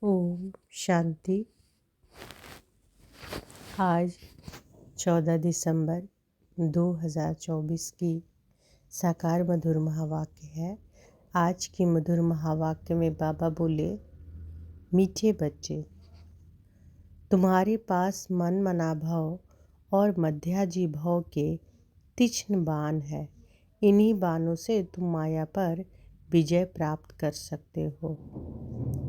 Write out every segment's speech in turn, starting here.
ओम शांति। आज 14 दिसंबर 2024 की साकार मधुर महावाक्य है। आज की मधुर महावाक्य में बाबा बोले, मीठे बच्चे, तुम्हारे पास मन मना भाव और मध्याजी भाव के तीक्ष्ण बाण है। इन्हीं बाणों से तुम माया पर विजय प्राप्त कर सकते हो।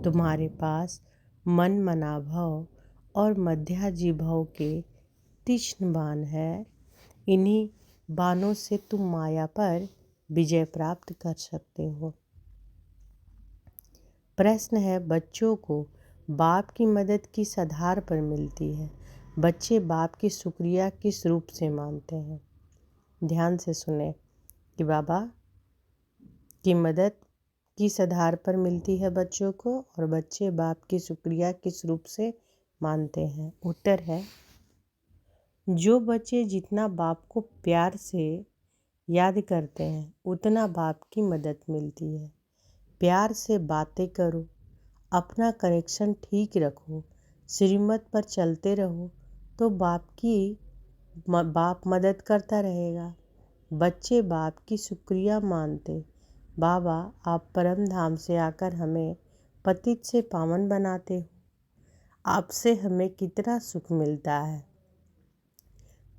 तुम्हारे पास मन मना भाव और मध्याजी भाव के तीक्ष्ण बाण है। इन्हीं बाणों से तुम माया पर विजय प्राप्त कर सकते हो। प्रश्न है, बच्चों को बाप की मदद किस आधार पर मिलती है? बच्चे बाप की शुक्रिया किस रूप से मानते हैं? ध्यान से सुने कि बाबा की मदद किस आधार पर मिलती है बच्चों को, और बच्चे बाप की शुक्रिया किस रूप से मानते हैं। उत्तर है, जो बच्चे जितना बाप को प्यार से याद करते हैं उतना बाप की मदद मिलती है। प्यार से बातें करो, अपना कनेक्शन ठीक रखो, श्रीमत पर चलते रहो तो बाप मदद करता रहेगा। बच्चे बाप की शुक्रिया मानते, बाबा आप परम धाम से आकर हमें पतित से पावन बनाते हो, आपसे हमें कितना सुख मिलता है।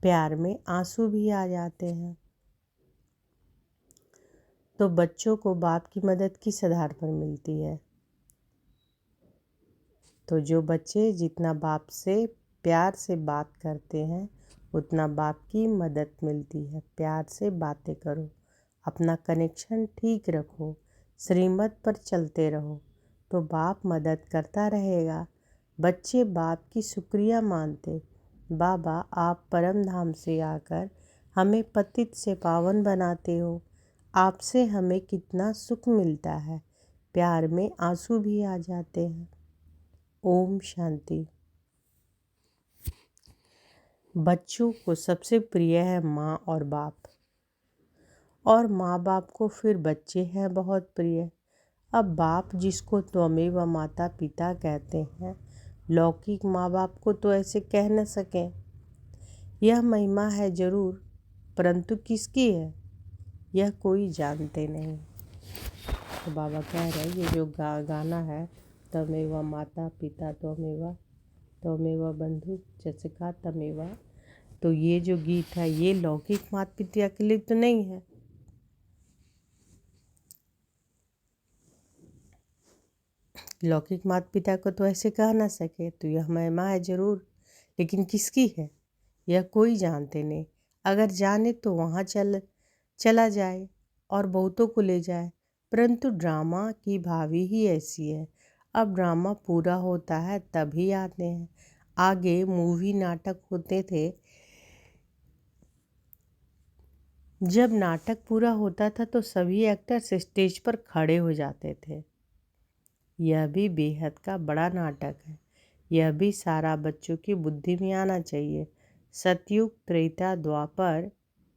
प्यार में आंसू भी आ जाते हैं। तो बच्चों को बाप की मदद किस आधार पर मिलती है? तो जो बच्चे जितना बाप से प्यार से बात करते हैं उतना बाप की मदद मिलती है। प्यार से बातें करो, अपना कनेक्शन ठीक रखो, श्रीमत पर चलते रहो तो बाप मदद करता रहेगा। बच्चे बाप की शुक्रिया मानते, बाबा आप परम धाम से आकर हमें पतित से पावन बनाते हो, आपसे हमें कितना सुख मिलता है। प्यार में आंसू भी आ जाते हैं। ओम शांति। बच्चों को सबसे प्रिय है माँ और बाप, और माँ बाप को फिर बच्चे हैं बहुत प्रिय। अब बाप जिसको त्वमेव माता पिता कहते हैं, लौकिक माँ बाप को तो ऐसे कह न सकें। यह महिमा है जरूर, परंतु किसकी है यह कोई जानते नहीं। तो बाबा कह रहे हैं, ये जो गाना है, त्वमेव माता पिता त्वमेव बंधु जसका तमेवा, तो ये जो गीत है ये लौकिक माता पिता के लिए तो नहीं है। लौकिक माता पिता को तो ऐसे कह ना सके। तो यह महिमा है जरूर, लेकिन किसकी है यह कोई जानते नहीं। अगर जाने तो वहाँ चला जाए और बहुतों को ले जाए, परंतु ड्रामा की भावी ही ऐसी है। अब ड्रामा पूरा होता है तभी आते हैं। आगे मूवी नाटक होते थे, जब नाटक पूरा होता था तो सभी एक्टर्स स्टेज पर खड़े हो जाते थे। यह भी बेहद का बड़ा नाटक है। यह भी सारा बच्चों की बुद्धि में आना चाहिए। सतयुग, त्रेता, द्वापर,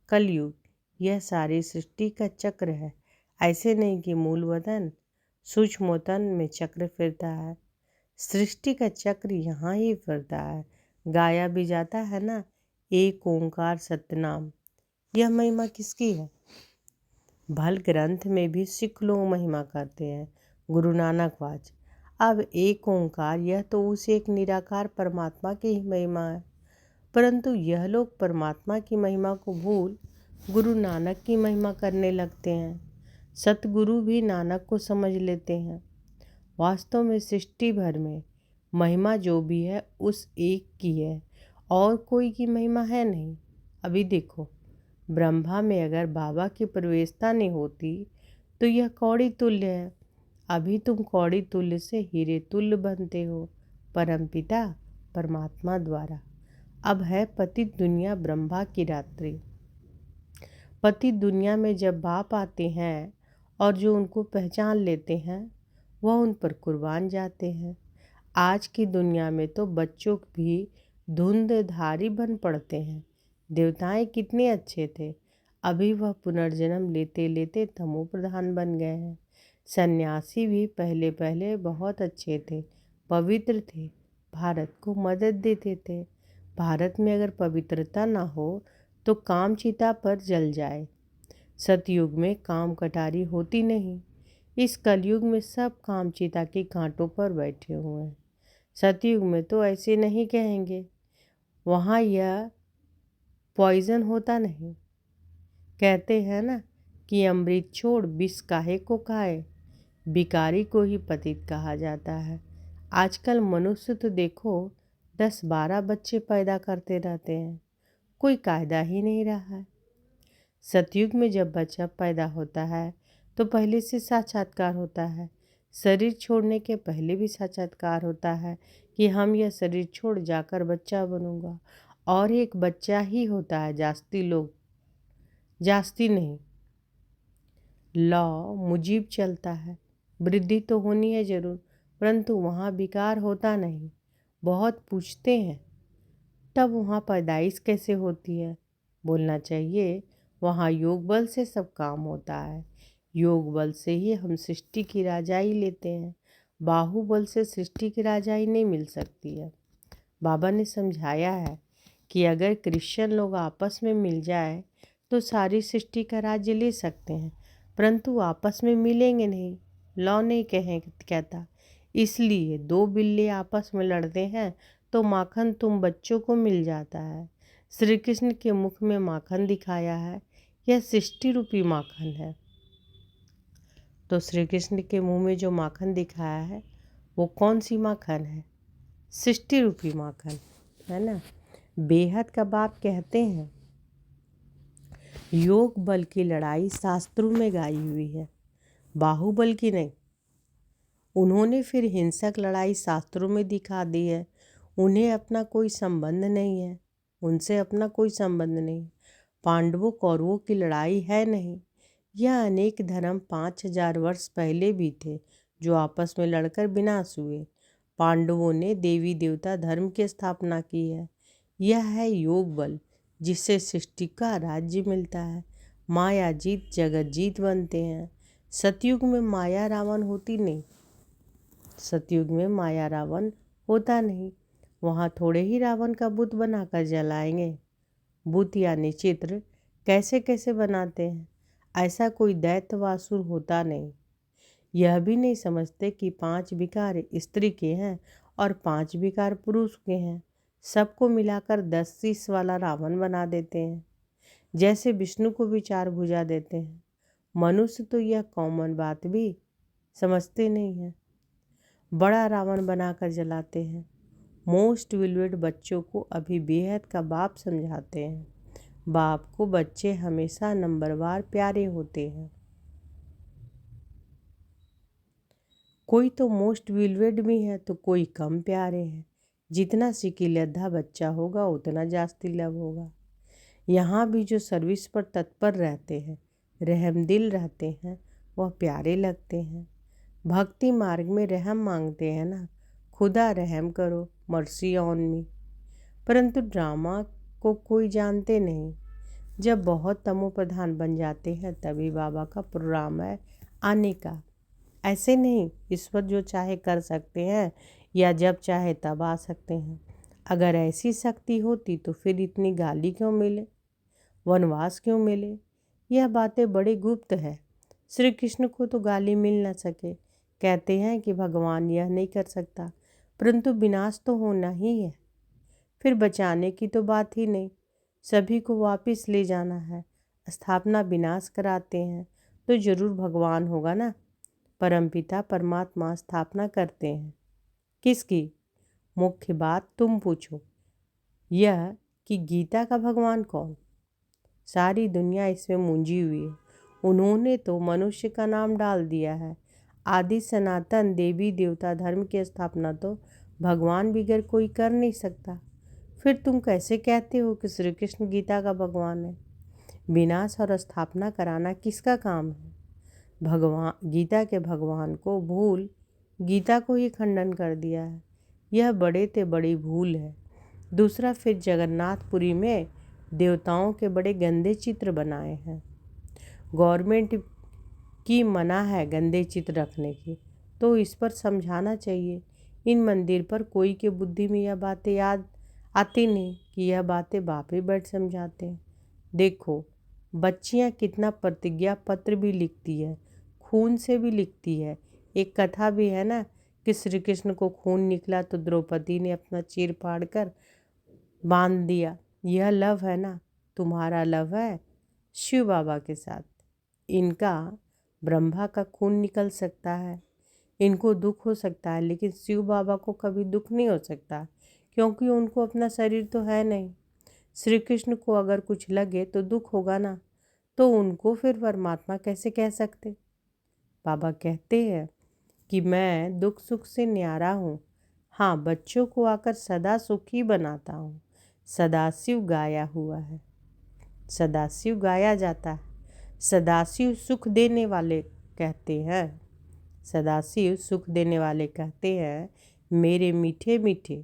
कलयुग, यह सारी सृष्टि का चक्र है। ऐसे नहीं कि मूल वतन सूक्ष्म वतन में चक्र फिरता है। सृष्टि का चक्र यहाँ ही फिरता है। गाया भी जाता है ना, एक ओंकार सतनाम। यह महिमा किसकी है? भल ग्रंथ में भी सिख लोग महिमा करते हैं, गुरु नानक वाच। अब एक ओंकार, यह तो उस एक निराकार परमात्मा की ही महिमा है, परंतु यह लोग परमात्मा की महिमा को भूल गुरु नानक की महिमा करने लगते हैं। सतगुरु भी नानक को समझ लेते हैं। वास्तव में सृष्टि भर में महिमा जो भी है उस एक की है, और कोई की महिमा है नहीं। अभी देखो, ब्रह्मा में अगर बाबा की प्रवेशता नहीं होती तो यह कौड़ी तुल्य है। अभी तुम कौड़ी तुल्य से हीरे तुल्य बनते हो परमपिता परमात्मा द्वारा। अब है पतित दुनिया ब्रह्मा की रात्रि। पतित दुनिया में जब बाप आते हैं और जो उनको पहचान लेते हैं वह उन पर कुर्बान जाते हैं। आज की दुनिया में तो बच्चों भी धुंधधारी बन पड़ते हैं। देवताएं कितने अच्छे थे, अभी वह पुनर्जन्म लेते लेते तमो प्रधान बन गए हैं। सन्यासी भी पहले पहले बहुत अच्छे थे, पवित्र थे, भारत को मदद देते थे। भारत में अगर पवित्रता ना हो तो काम चिता पर जल जाए। सतयुग में काम कटारी होती नहीं। इस कलयुग में सब काम चिता के कांटों पर बैठे हुए हैं। सतयुग में तो ऐसे नहीं कहेंगे, वहाँ यह पॉइजन होता नहीं। कहते हैं ना कि अमृत छोड़ विष काहे को खाए, भिखारी को ही पतित कहा जाता है। आजकल मनुष्य तो देखो 10-12 बच्चे पैदा करते रहते हैं, कोई कायदा ही नहीं रहा है। सतयुग में जब बच्चा पैदा होता है तो पहले से साक्षात्कार होता है। शरीर छोड़ने के पहले भी साक्षात्कार होता है कि हम यह शरीर छोड़ जाकर बच्चा बनूंगा। और एक बच्चा ही होता है, जास्ती नहीं। लॉ मुजीब चलता है। वृद्धि तो होनी है जरूर, परंतु वहाँ विकार होता नहीं। बहुत पूछते हैं तब वहाँ पैदाइश कैसे होती है। बोलना चाहिए वहाँ योग बल से सब काम होता है। योग बल से ही हम सृष्टि की राजाई लेते हैं। बाहुबल से सृष्टि की राजाई नहीं मिल सकती है। बाबा ने समझाया है कि अगर क्रिश्चियन लोग आपस में मिल जाए तो सारी सृष्टि का राज्य ले सकते हैं, परंतु आपस में मिलेंगे नहीं। लॉ नहीं कहता। इसलिए 2 बिल्ली आपस में लड़ते हैं तो माखन तुम बच्चों को मिल जाता है। श्री कृष्ण के मुख में माखन दिखाया है, यह सृष्टि रूपी माखन है। तो श्री कृष्ण के मुंह में जो माखन दिखाया है वो कौन सी माखन है? सृष्टि रूपी माखन है ना। बेहद का बाप कहते हैं योग बल की लड़ाई शास्त्रों में गाई हुई है, बाहुबल की नहीं। उन्होंने फिर हिंसक लड़ाई शास्त्रों में दिखा दी है। उन्हें अपना कोई संबंध नहीं है, उनसे अपना कोई संबंध नहीं। पांडवों कौरवों की लड़ाई है नहीं। यह अनेक धर्म 5000 वर्ष पहले भी थे जो आपस में लड़कर विनाश हुए। पांडवों ने देवी देवता धर्म की स्थापना की है। यह है योग बल, जिससे सृष्टि का राज्य मिलता है। माया जीत जगत जीत बनते हैं। सतयुग में माया रावण होती नहीं। सतयुग में माया रावण होता नहीं। वहाँ थोड़े ही रावण का बुत बनाकर जलाएंगे। बुत यानी चित्र कैसे कैसे बनाते हैं। ऐसा कोई दैत्यवासुर होता नहीं। यह भी नहीं समझते कि 5 विकार स्त्री के हैं और 5 विकार पुरुष के हैं। सबको मिलाकर 10 शीश वाला रावण बना देते हैं, जैसे विष्णु को भी 4 भुजा देते हैं। मनुष्य तो यह कॉमन बात भी समझते नहीं है, बड़ा रावण बनाकर जलाते हैं। मोस्ट विलुएड बच्चों को अभी बेहद का बाप समझाते हैं। बाप को बच्चे हमेशा नंबरवार प्यारे होते हैं। कोई तो मोस्ट विलुएड भी है तो कोई कम प्यारे हैं। जितना सिकिलद्धा बच्चा होगा उतना जास्ती लव होगा। यहाँ भी जो सर्विस पर तत्पर रहते हैं, रहमदिल रहते हैं, वह प्यारे लगते हैं। भक्ति मार्ग में रहम मांगते हैं ना, खुदा रहम करो, मर्सी ऑन मी। परंतु ड्रामा को कोई जानते नहीं। जब बहुत तमो प्रधान बन जाते हैं तभी बाबा का प्रोग्राम है आने का। ऐसे नहीं, ईश्वर जो चाहे कर सकते हैं या जब चाहे तब आ सकते हैं। अगर ऐसी शक्ति होती तो फिर इतनी गाली क्यों मिले, वनवास क्यों मिले। यह बातें बड़ी गुप्त है। श्री कृष्ण को तो गाली मिल न सके। कहते हैं कि भगवान यह नहीं कर सकता, परंतु विनाश तो होना ही है। फिर बचाने की तो बात ही नहीं, सभी को वापस ले जाना है। स्थापना विनाश कराते हैं तो जरूर भगवान होगा ना। परमपिता परमात्मा स्थापना करते हैं किसकी? मुख्य बात तुम पूछो यह कि गीता का भगवान कौन? सारी दुनिया इसमें मूंझी हुई है। उन्होंने तो मनुष्य का नाम डाल दिया है। आदि सनातन देवी देवता धर्म की स्थापना तो भगवान बिगर कोई कर नहीं सकता। फिर तुम कैसे कहते हो कि श्री कृष्ण गीता का भगवान है? विनाश और स्थापना कराना किसका काम है? भगवान गीता के भगवान को भूल गीता को ही खंडन कर दिया है। यह बड़े ते बड़ी भूल है। दूसरा, फिर जगन्नाथपुरी में देवताओं के बड़े गंदे चित्र बनाए हैं। गवर्नमेंट की मना है गंदे चित्र रखने की, तो इस पर समझाना चाहिए। इन मंदिर पर कोई के बुद्धि में यह बातें याद आती नहीं कि यह बातें बाप ही बैठ समझाते हैं। देखो, बच्चियाँ कितना प्रतिज्ञा पत्र भी लिखती है, खून से भी लिखती है। एक कथा भी है ना कि श्री कृष्ण को खून निकला तो द्रौपदी ने अपना चीर फाड़ कर बांध दिया। यह लव है ना, तुम्हारा लव है शिव बाबा के साथ। इनका ब्रह्मा का खून निकल सकता है, इनको दुख हो सकता है, लेकिन शिव बाबा को कभी दुख नहीं हो सकता, क्योंकि उनको अपना शरीर तो है नहीं। श्री कृष्ण को अगर कुछ लगे तो दुख होगा ना, तो उनको फिर परमात्मा कैसे कह सकते। बाबा कहते हैं कि मैं दुख सुख से न्यारा हूँ। हाँ, बच्चों को आकर सदा सुखी बनाता हूँ। सदाशिव गाया हुआ है, सदाशिव गाया जाता है। सदाशिव सुख देने वाले कहते हैं, सदाशिव सुख देने वाले कहते हैं, मेरे मीठे मीठे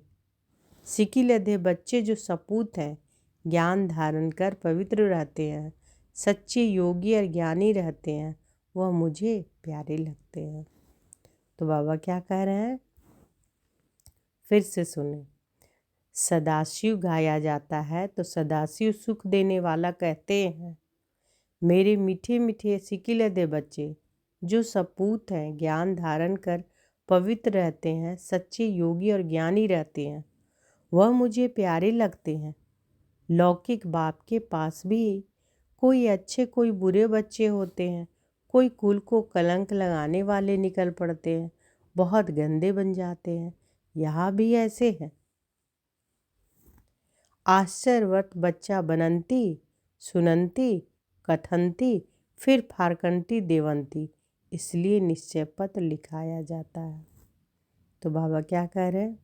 सिकिलधे बच्चे जो सपूत हैं, ज्ञान धारण कर पवित्र रहते हैं, सच्चे योगी और ज्ञानी रहते हैं, वह मुझे प्यारे लगते हैं। तो बाबा क्या कह रहे हैं, फिर से सुने। सदाशिव गाया जाता है तो सदाशिव सुख देने वाला कहते हैं, मेरे मीठे मीठे सिकिलधे बच्चे जो सपूत हैं, ज्ञान धारण कर पवित्र रहते हैं, सच्चे योगी और ज्ञानी रहते हैं, वह मुझे प्यारे लगते हैं। लौकिक बाप के पास भी कोई अच्छे कोई बुरे बच्चे होते हैं, कोई कुल को कलंक लगाने वाले निकल पड़ते हैं, बहुत गंदे बन जाते हैं। यहाँ भी ऐसे हैं। आश्चर्यवत बच्चा बनंती सुनंती कथंती फिर फारकंती देवंती, इसलिए निश्चय पत्र लिखाया जाता है। तो बाबा क्या कह रहे हैं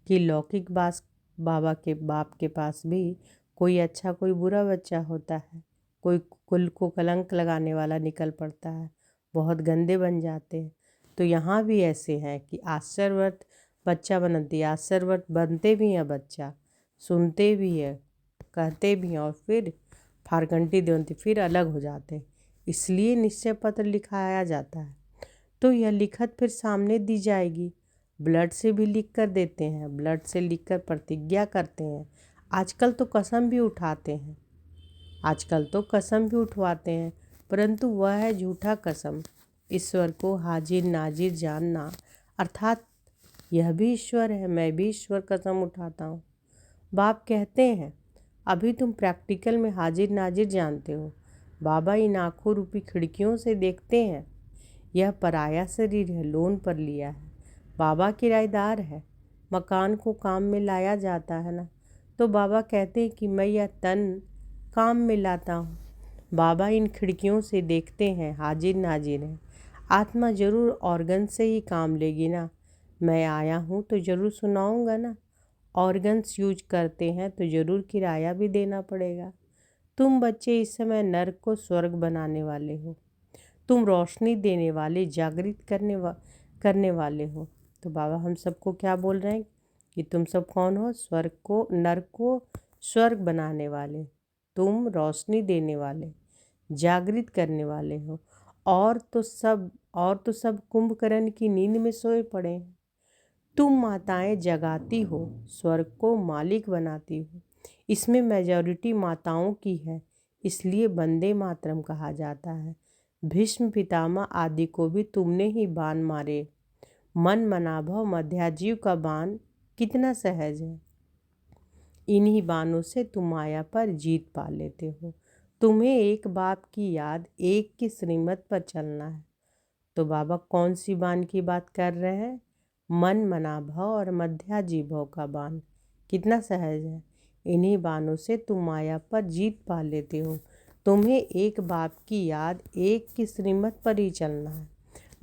कि लौकिक बाबा के बाप के पास भी कोई अच्छा कोई बुरा बच्चा होता है, कोई कुल को कलंक लगाने वाला निकल पड़ता है, बहुत गंदे बन जाते हैं। तो यहाँ भी ऐसे हैं कि आश्चर्यवत बच्चा बनती, आश्चर्यवत बनते भी हैं बच्चा, सुनते भी है, कहते भी हैं, और फिर फारकंटी देवंती फिर अलग हो जाते हैं, इसलिए निश्चय पत्र लिखाया जाता है। तो यह लिखत फिर सामने दी जाएगी। ब्लड से भी लिख कर देते हैं, ब्लड से लिख कर प्रतिज्ञा करते हैं। आजकल तो कसम भी उठाते हैं, आजकल तो कसम भी उठवाते हैं, परंतु वह है झूठा कसम। ईश्वर को हाजिर नाजिर जानना, अर्थात यह भी ईश्वर है, मैं भी ईश्वर कसम उठाता हूँ। बाप कहते हैं, अभी तुम प्रैक्टिकल में हाजिर नाजिर जानते हो। बाबा इन आँखों रूपी खिड़कियों से देखते हैं, यह पराया शरीर है, लोन पर लिया है, बाबा किराएदार है, मकान को काम में लाया जाता है ना। तो बाबा कहते हैं कि मैं यह तन काम में लाता हूँ। बाबा इन खिड़कियों से देखते हैं, हाजिर नाजिर हैं। आत्मा जरूर ऑर्गन से ही काम लेगी ना, मैं आया हूँ तो ज़रूर सुनाऊँगा ना। ऑर्गन्स यूज करते हैं तो ज़रूर किराया भी देना पड़ेगा। तुम बच्चे इस समय नर्क को स्वर्ग बनाने वाले हो, तुम रोशनी देने वाले, जागृत करने वाले हो। तो बाबा हम सबको क्या बोल रहे हैं कि तुम सब कौन हो, स्वर्ग को नर्क को स्वर्ग बनाने वाले, तुम रोशनी देने वाले, जागृत करने वाले हो। और तो सब कुंभकर्ण की नींद में सोए पड़े हैं। तुम माताएं जगाती हो, स्वर्ग को मालिक बनाती हो। इसमें मेजॉरिटी माताओं की है, इसलिए वंदे मातरम कहा जाता है। भीष्म पितामह आदि को भी तुमने ही बाण मारे। मन मनाभव मध्याजीव का बाण कितना सहज है, इन्हीं बाणों से तुम माया पर जीत पा लेते हो। तुम्हें एक बाप की याद, एक की श्रीमत पर चलना है। तो बाबा कौन सी बाण की बात कर रहे हैं, मन मनाभव और मध्याजीभव का बाण कितना सहज है, इन्हीं बाणों से तुम माया पर जीत पा लेते हो। तुम्हें एक बाप की याद, एक की श्रीमत पर ही चलना है।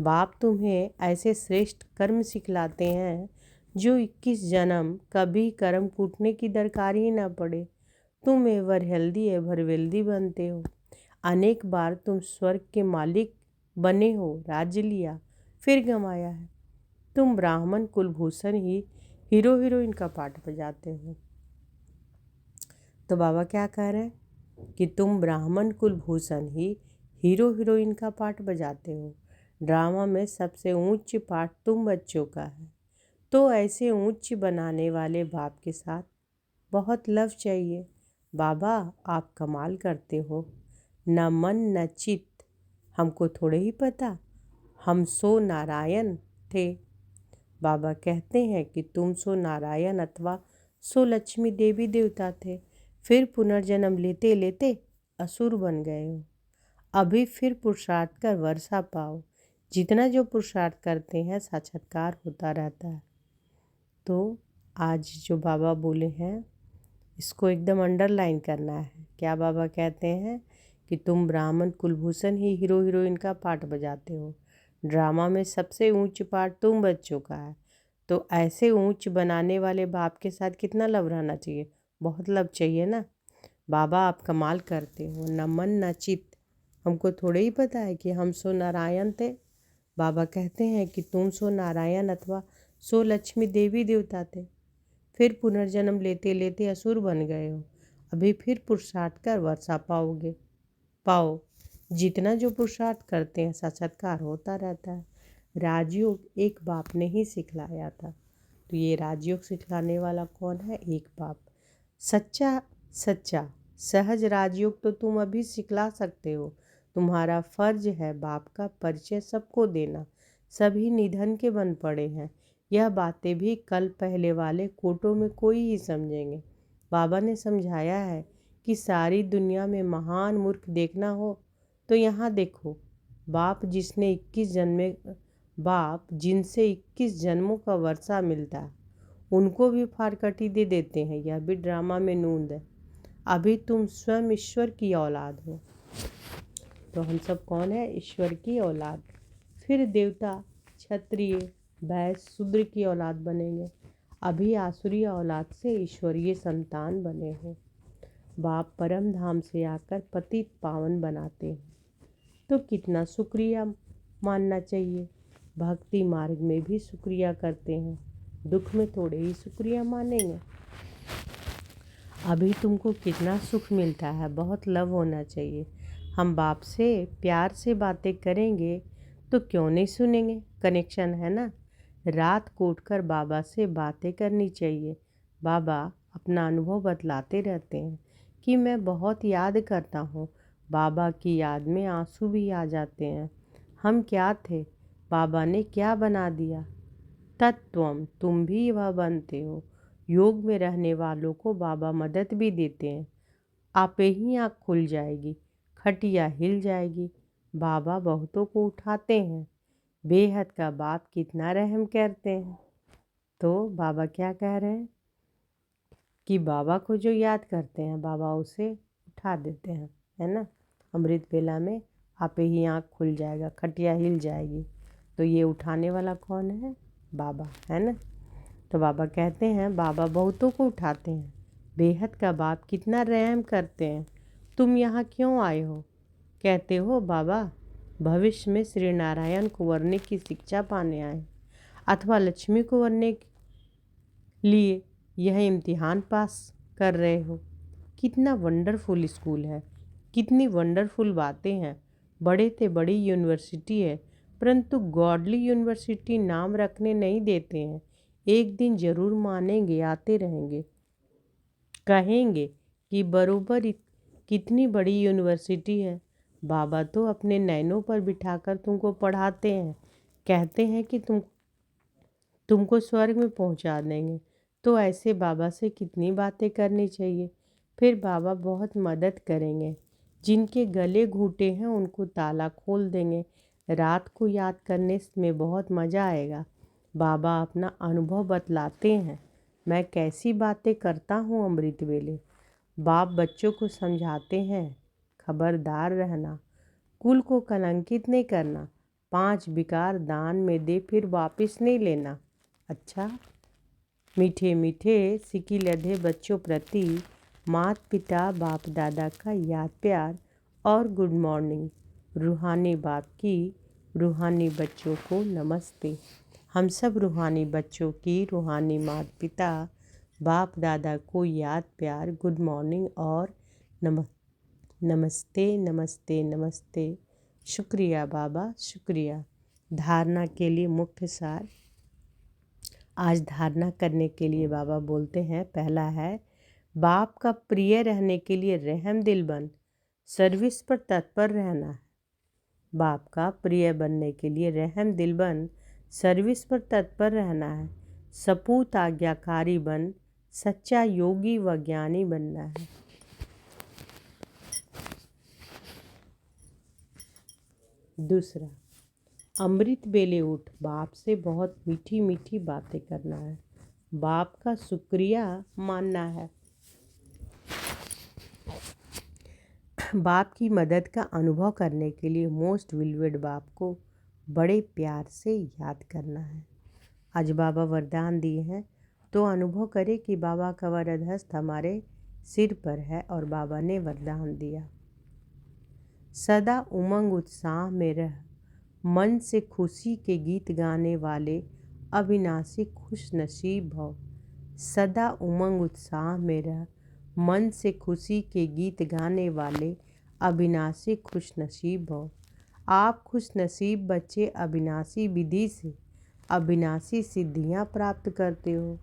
बाप तुम्हें ऐसे श्रेष्ठ कर्म सिखलाते हैं जो 21 जन्म कभी कर्म कूटने की दरकार ही ना पड़े। तुम एवर हेल्दी एवर वेल्दी बनते हो। अनेक बार तुम स्वर्ग के मालिक बने हो, राज्य लिया फिर गंवाया है। तुम ब्राह्मण कुलभूषण ही हीरो हीरोइन का पार्ट बजाते हो। तो बाबा क्या कह रहे हैं कि तुम ब्राह्मण कुलभूषण ही हीरो हीरोइन का पार्ट बजाते हो। ड्रामा में सबसे ऊंच पार्ट तुम बच्चों का है। तो ऐसे ऊंच बनाने वाले बाप के साथ बहुत लव चाहिए। बाबा आप कमाल करते हो, न मन न चित्त, हमको थोड़े ही पता, हम सो नारायण थे। बाबा कहते हैं कि तुम सो नारायण अथवा सो लक्ष्मी देवी देवता थे, फिर पुनर्जन्म लेते लेते असुर बन गए हो। अभी फिर पुरुषार्थ कर वर्षा पाओ, जितना जो पुरुषार्थ करते हैं साक्षात्कार होता रहता है। तो आज जो बाबा बोले हैं इसको एकदम अंडरलाइन करना है। क्या बाबा कहते हैं कि तुम ब्राह्मण कुलभूषण ही हीरो हीरोइन का पार्ट बजाते हो, ड्रामा में सबसे ऊंच पार्ट तुम बच्चों का है। तो ऐसे ऊंच बनाने वाले बाप के साथ कितना लव रहना चाहिए, बहुत लव चाहिए ना। बाबा आप कमाल करते हो, न मन न चित्त, हमको थोड़े ही पता है कि हम सो नारायण थे। बाबा कहते हैं कि तुम सो नारायण अथवा सो लक्ष्मी देवी देवता थे, फिर पुनर्जन्म लेते लेते असुर बन गए हो। अभी फिर पुरुषार्थ कर वर्षा पाओ, जितना जो पुरुषार्थ करते हैं साक्षात्कार होता रहता है। राजयोग एक बाप ने ही सिखलाया था। तो ये राजयोग सिखलाने वाला कौन है? एक बाप। सच्चा सहज राजयोग तो तुम अभी सिखला सकते हो। तुम्हारा फर्ज है बाप का परिचय सबको देना। सभी निधन के बन पड़े हैं। यह बातें भी कल पहले वाले कोटों में कोई ही समझेंगे। बाबा ने समझाया है कि सारी दुनिया में महान मूर्ख देखना हो तो यहाँ देखो। बाप जिनसे 21 जन्मों का वर्षा मिलता है उनको भी फारकटी दे देते हैं। यह भी ड्रामा में नूंद है। अभी तुम स्वयं ईश्वर की औलाद हो। तो हम सब कौन है? ईश्वर की औलाद। फिर देवता, क्षत्रिय, वैश्य, शूद्र की औलाद बनेंगे। अभी आसुरी औलाद से ईश्वरीय संतान बने हो। बाप परम धाम से आकर पतित पावन बनाते हैं, तो कितना शुक्रिया मानना चाहिए। भक्ति मार्ग में भी शुक्रिया करते हैं, दुख में थोड़े ही शुक्रिया मानेंगे। अभी तुमको कितना सुख मिलता है, बहुत लव होना चाहिए। हम बाप से प्यार से बातें करेंगे तो क्यों नहीं सुनेंगे? कनेक्शन है ना। रात को उठकर बाबा से बातें करनी चाहिए। बाबा अपना अनुभव बतलाते रहते हैं कि मैं बहुत याद करता हूँ। बाबा की याद में आंसू भी आ जाते हैं। हम क्या थे, बाबा ने क्या बना दिया। तत्वम, तुम भी वह बनते हो। योग में रहने वालों को बाबा मदद भी देते हैं। आपे ही आँख खुल जाएगी, खटिया हिल जाएगी। बाबा बहुतों को उठाते हैं। बेहद का बाप कितना रहम करते हैं। तो बाबा क्या कह रहे हैं कि बाबा को जो याद करते हैं बाबा उसे उठा देते हैं, है ना। अमृत बेला में आपे ही आँख खुल जाएगा, खटिया हिल जाएगी। तो ये उठाने वाला कौन है? बाबा, है ना। तो बाबा कहते हैं बाबा बहुतों को उठाते हैं। बेहद का बाप कितना रहम करते हैं। तुम यहाँ क्यों आए हो? कहते हो बाबा भविष्य में श्री नारायण कुंवरने की शिक्षा पाने आए, अथवा लक्ष्मी कुंवरने लिए यह इम्तिहान पास कर रहे हो। कितना वंडरफुल स्कूल है, कितनी वंडरफुल बातें हैं। बड़े से बड़ी यूनिवर्सिटी है, परंतु गॉडली यूनिवर्सिटी नाम रखने नहीं देते हैं। एक दिन जरूर मानेंगे, आते रहेंगे, कहेंगे कि बरोबर कितनी बड़ी यूनिवर्सिटी है। बाबा तो अपने नैनों पर बिठाकर तुमको पढ़ाते हैं, कहते हैं कि तुमको स्वर्ग में पहुंचा देंगे। तो ऐसे बाबा से कितनी बातें करनी चाहिए। फिर बाबा बहुत मदद करेंगे। जिनके गले घूटे हैं उनको ताला खोल देंगे। रात को याद करने में बहुत मज़ा आएगा। बाबा अपना अनुभव बतलाते हैं। मैं कैसी बातें करता हूँ अमृत वेले। बाप बच्चों को समझाते हैं, खबरदार रहना, कुल को कलंकित नहीं करना, 5 विकार दान में दे फिर वापस नहीं लेना। अच्छा, मीठे मीठे सिकी लधे बच्चों प्रति माता पिता बाप दादा का याद प्यार और गुड मॉर्निंग। रूहानी बाप की रूहानी बच्चों को नमस्ते। हम सब रूहानी बच्चों की रूहानी माता पिता बाप दादा को याद प्यार, गुड मॉर्निंग और नमस्ते नमस्ते नमस्ते। शुक्रिया बाबा, शुक्रिया। धारणा के लिए मुख्य सार, आज धारणा करने के लिए बाबा बोलते हैं, पहला है, बाप का प्रिय रहने के लिए रहम दिल बन सर्विस पर तत्पर रहना है। बाप का प्रिय बनने के लिए रहम दिल बन सर्विस पर तत्पर रहना है। सपूत आज्ञाकारी बन सच्चा योगी व ज्ञानी बनना है। दूसरा, अमृत बेले उठ बाप से बहुत मीठी मीठी बातें करना है। बाप का शुक्रिया मानना है। बाप की मदद का अनुभव करने के लिए मोस्ट विलवेड बाप को बड़े प्यार से याद करना है। आज बाबा वरदान दिए हैं तो अनुभव करें कि बाबा का वरद हस्त हमारे सिर पर है और बाबा ने वरदान दिया। सदा उमंग उत्साह में रह मन से खुशी के गीत गाने वाले अविनाशी खुश नसीब भव। सदा उमंग उत्साह में रह मन से खुशी के गीत गाने वाले अविनाशी खुश नसीब हो। आप खुश नसीब बच्चे अविनाशी विधि से अविनाशी सिद्धियां प्राप्त करते हो।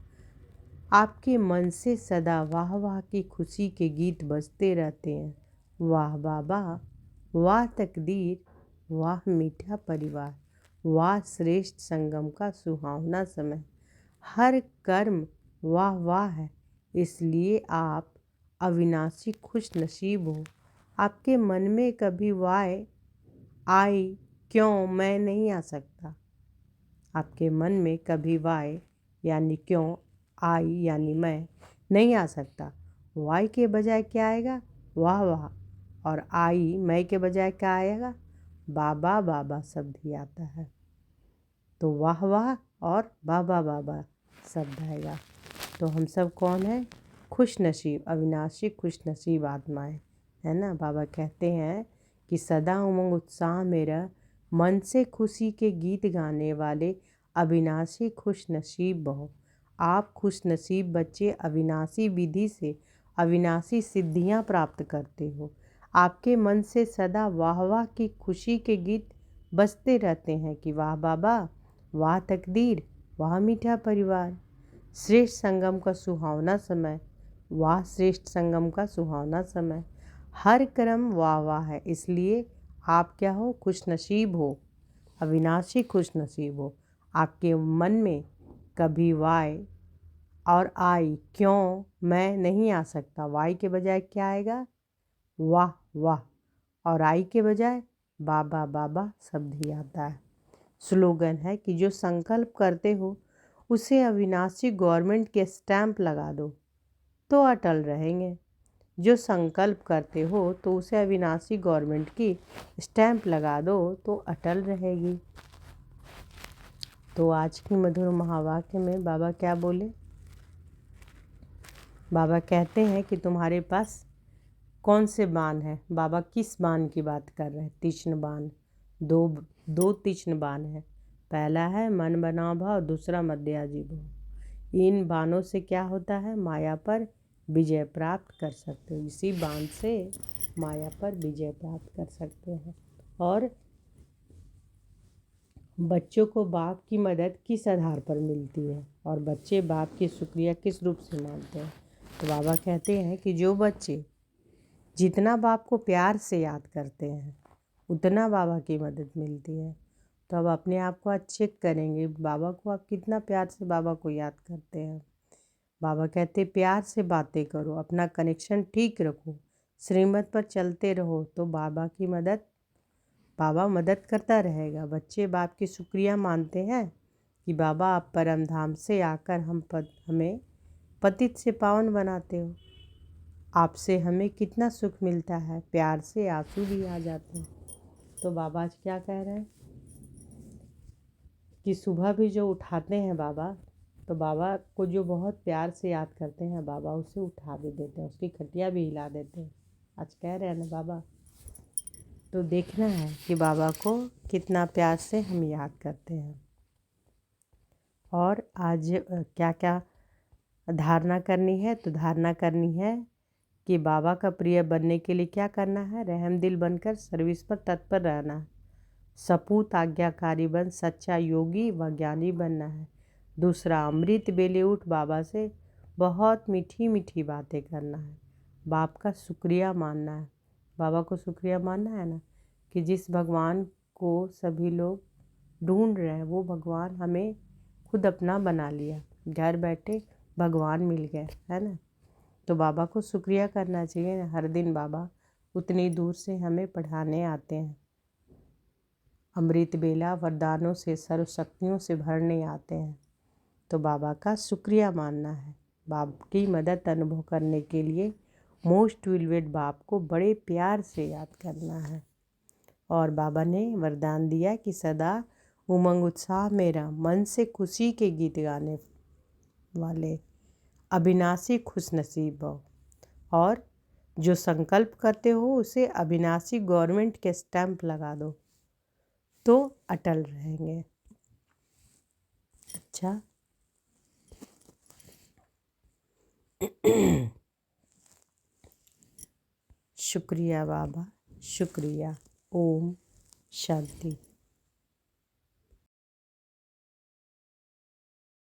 आपके मन से सदा वाह वाह की खुशी के गीत बजते रहते हैं। वाह बाबा, वाह तकदीर, वाह मीठा परिवार, वाह श्रेष्ठ संगम का सुहावना समय। हर कर्म वाह वाह है, इसलिए आप अविनाशी खुश नसीब हो। आपके मन में कभी वाय आई क्यों मैं नहीं आ सकता। आपके मन में कभी वाय यानी क्यों, आई यानी मैं नहीं आ सकता। वाई के बजाय क्या आएगा, वाह वाह, और आई मैं के बजाय क्या आएगा, बाबा बाबा शब्द ही आता है। तो वाह वाह और बाबा बाबा शब्द आएगा। तो हम सब कौन हैं, खुश नसीब अविनाशी खुश नसीब आत्माएं, है ना। बाबा कहते हैं कि सदा उमंग उत्साह मेरा मन से खुशी के गीत गाने वाले अविनाशी खुश नसीब बहु। आप खुश नसीब बच्चे अविनाशी विधि से अविनाशी सिद्धियां प्राप्त करते हो। आपके मन से सदा वाह वाह की खुशी के गीत बजते रहते हैं कि वाह बाबा, वाह तकदीर, वाह मीठा परिवार, श्रेष्ठ संगम का सुहावना समय, वाह श्रेष्ठ संगम का सुहावना समय। हर कर्म वाह वाह है, इसलिए आप क्या हो, खुश नसीब हो, अविनाशी खुश नसीब हो। आपके मन में कभी वाय और आई क्यों मैं नहीं आ सकता, वाई के बजाय क्या आएगा, वाह वाह, और आई के बजाय बाबा बाबा शब्द ही आता है। स्लोगन है कि जो संकल्प करते हो उसे अविनाशी गवर्नमेंट के स्टैंप लगा दो तो अटल रहेंगे। जो संकल्प करते हो तो उसे अविनाशी गवर्नमेंट की स्टैंप लगा दो तो अटल रहेगी। तो आज की मधुर महावाक्य में बाबा क्या बोले, बाबा कहते हैं कि तुम्हारे पास कौन से बाण हैं। बाबा किस बाण की बात कर रहे हैं, तीक्ष्ण बाण। दो तीक्ष्ण बाण है। पहला है मन बनाओ भाव, दूसरा मध्याजी भाव। इन बाणों से क्या होता है, माया पर विजय प्राप्त कर सकते हो। इसी बाण से माया पर विजय प्राप्त कर सकते हैं। और बच्चों को बाप की मदद किस आधार पर मिलती है और बच्चे बाप की शुक्रिया किस रूप से मानते हैं। तो बाबा कहते हैं कि जो बच्चे जितना बाप को प्यार से याद करते हैं उतना बाबा की मदद मिलती है। तो अब अपने आप को आज चेक करेंगे बाबा को आप कितना प्यार से बाबा को याद करते हैं। बाबा कहते प्यार से बातें करो, अपना कनेक्शन ठीक रखो, श्रीमत पर चलते रहो तो बाबा मदद करता रहेगा। बच्चे बाप की शुक्रिया मानते हैं कि बाबा आप परम धाम से आकर हमें पतित से पावन बनाते हो। आपसे हमें कितना सुख मिलता है, प्यार से आंसू भी आ जाते हैं। तो बाबा आज क्या कह रहे हैं कि सुबह भी जो उठाते हैं बाबा, तो बाबा को जो बहुत प्यार से याद करते हैं बाबा उसे उठा भी देते हैं, उसकी खटिया भी हिला देते हैं। आज कह रहे हैं ना बाबा। तो देखना है कि बाबा को कितना प्यार से हम याद करते हैं। और आज क्या क्या धारणा करनी है, तो धारणा करनी है कि बाबा का प्रिय बनने के लिए क्या करना है, रहम दिल बनकर सर्विस पर तत्पर रहना है। सपूत आज्ञाकारी बन सच्चा योगी व ज्ञानी बनना है। दूसरा, अमृत बेले उठ बाबा से बहुत मीठी मीठी बातें करना है, बाप का शुक्रिया मानना है। बाबा को शुक्रिया मानना है ना, कि जिस भगवान को सभी लोग ढूंढ रहे हैं वो भगवान हमें खुद अपना बना लिया, घर बैठे भगवान मिल गए, है ना। तो बाबा को शुक्रिया करना चाहिए ना। हर दिन बाबा उतनी दूर से हमें पढ़ाने आते हैं, अमृत बेला वरदानों से सर्वशक्तियों से भरने आते हैं। तो बाबा का शुक्रिया मानना है। बाप की मदद अनुभव करने के लिए मोस्ट विलवेड बाप को बड़े प्यार से याद करना है। और बाबा ने वरदान दिया कि सदा उमंग उत्साह मेरा, मन से खुशी के गीत गाने वाले अविनाशी खुश नसीब हो, और जो संकल्प करते हो उसे अविनाशी गवर्नमेंट के स्टैंप लगा दो तो अटल रहेंगे। अच्छा, शुक्रिया बाबा, शुक्रिया। ओम शांति।